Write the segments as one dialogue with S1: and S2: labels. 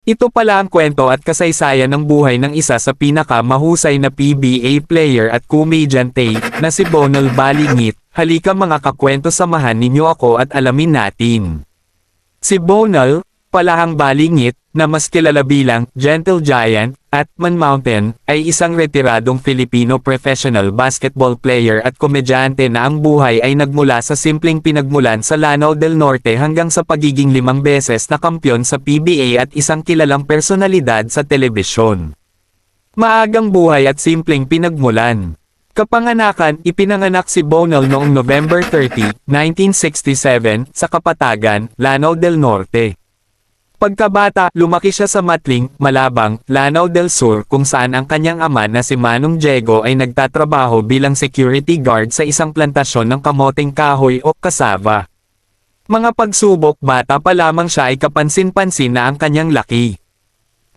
S1: Ito pala ang kwento at kasaysayan ng buhay ng isa sa pinaka-mahusay na PBA player at komedyante, na si Bonal Balingit. Halika mga kakwento, samahan ninyo ako at alamin natin. Si Bonal, Palahang Balingit, na mas kilala bilang Gentle Giant at Man Mountain, ay isang retiradong Filipino professional basketball player at komedyante na ang buhay ay nagmula sa simpleng pinagmulan sa Lanao del Norte hanggang sa pagiging 5 beses na kampiyon sa PBA at isang kilalang personalidad sa telebisyon. Maagang buhay at simpleng pinagmulan. Kapanganakan, ipinanganak si Bonal noong November 30, 1967, sa Kapatagan, Lanao del Norte. Pagkabata, lumaki siya sa Matling, Malabang, Lanao del Sur kung saan ang kanyang ama na si Manong Diego ay nagtatrabaho bilang security guard sa isang plantasyon ng kamoteng kahoy o kasava. Mga pagsubok, bata pa lamang siya ay kapansin-pansin na ang kanyang laki.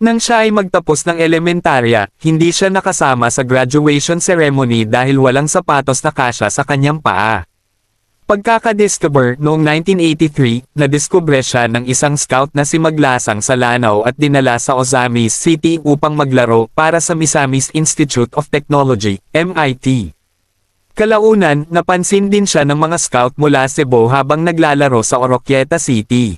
S1: Nang siya ay magtapos ng elementarya, hindi siya nakasama sa graduation ceremony dahil walang sapatos na kasya sa kanyang paa. Pagkakadiscover noong 1983, nadiskubre siya ng isang scout na si Maglasang sa Lanao at dinala sa Ozamis City upang maglaro para sa Misamis Institute of Technology, MIT. Kalaunan, napansin din siya ng mga scout mula Cebu habang naglalaro sa Oroquieta City.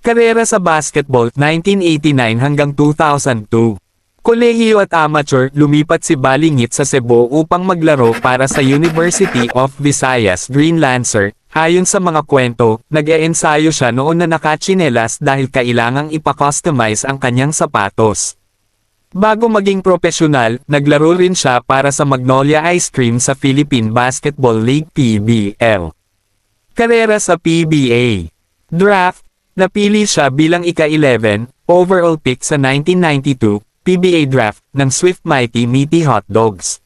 S1: Karera sa basketball, 1989 hanggang 2002. Kolehiyo at amateur, lumipat si Balingit sa Cebu upang maglaro para sa University of Visayas Green Lancer. Ayon sa mga kwento, nag-e-ensayo siya noon na nakatsinelas dahil kailangang ipa-customize ang kanyang sapatos. Bago maging profesional, naglaro rin siya para sa Magnolia Ice Cream sa Philippine Basketball League PBL. Karera sa PBA. Draft, napili siya bilang ika-11 overall pick sa 1992 PBA draft ng Swift Mighty Meaty Hot Dogs.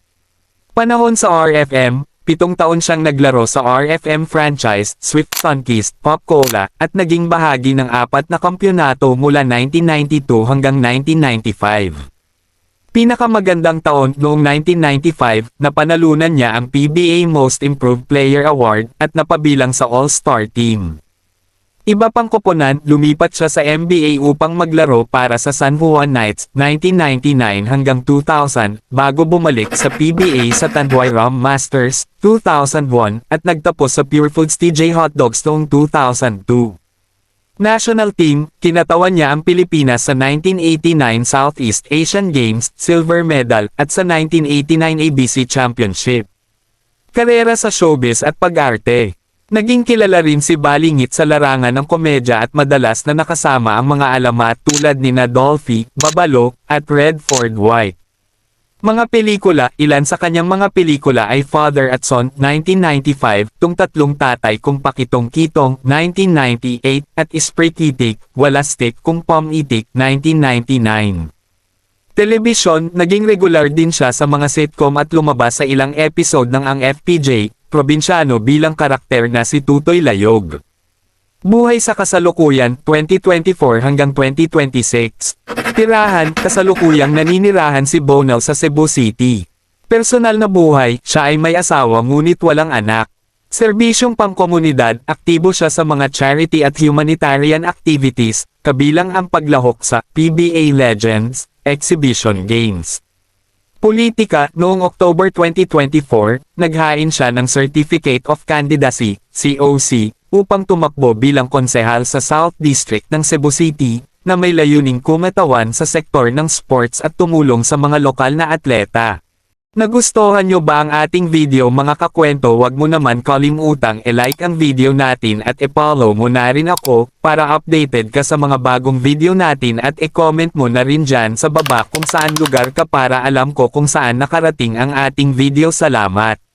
S1: Panahon sa RFM, 7 taon siyang naglaro sa RFM franchise, Swift Sunkist, Pop Cola, at naging bahagi ng 4 na kampyonato mula 1992 hanggang 1995. Pinakamagandang taon noong 1995, napanalunan niya ang PBA Most Improved Player Award at napabilang sa All-Star Team. Iba pang koponan, lumipat siya sa NBA upang maglaro para sa San Juan Knights, 1999 hanggang 2000, bago bumalik sa PBA sa Tanduay Rum Masters, 2001, at nagtapos sa Pure Foods TJ Hot Dogs noong 2002. National Team, kinatawan niya ang Pilipinas sa 1989 Southeast Asian Games, silver medal, at sa 1989 ABC Championship. Karera sa showbiz at pag-arte. Naging kilala rin si Balingit sa larangan ng komedya at madalas na nakasama ang mga alamat tulad nina Dolphy, Babalo, at Redford White. Mga pelikula, ilan sa kanyang mga pelikula ay Father at Son, 1995, Tung Tatlong Tatay Kung Pakitong Kitong, 1998, at Isprikitik, Walastik Kung Pomitik, 1999. Telebisyon, naging regular din siya sa mga sitcom at lumabas sa ilang episode ng Ang FPJ, Probinsyano bilang karakter na si Tutoy Layog. Buhay sa kasalukuyan, 2024 hanggang 2026. Tirahan, kasalukuyang naninirahan si Bonal sa Cebu City. Personal na buhay, siya ay may asawa ngunit walang anak. Serbisyong pangkomunidad, aktibo siya sa mga charity at humanitarian activities, kabilang ang paglahok sa PBA Legends Exhibition Games. Politika, noong October 2024, naghain siya ng Certificate of Candidacy, COC, upang tumakbo bilang konsehal sa South District ng Cebu City, na may layuning kumatawan sa sektor ng sports at tumulong sa mga lokal na atleta. Nagustuhan nyo ba ang ating video mga kakwento? Wag mo naman kalimutang i-like ang video natin at i-follow mo na rin ako, para updated ka sa mga bagong video natin at i-comment mo na rin dyan sa baba kung saan lugar ka para alam ko kung saan nakarating ang ating video. Salamat!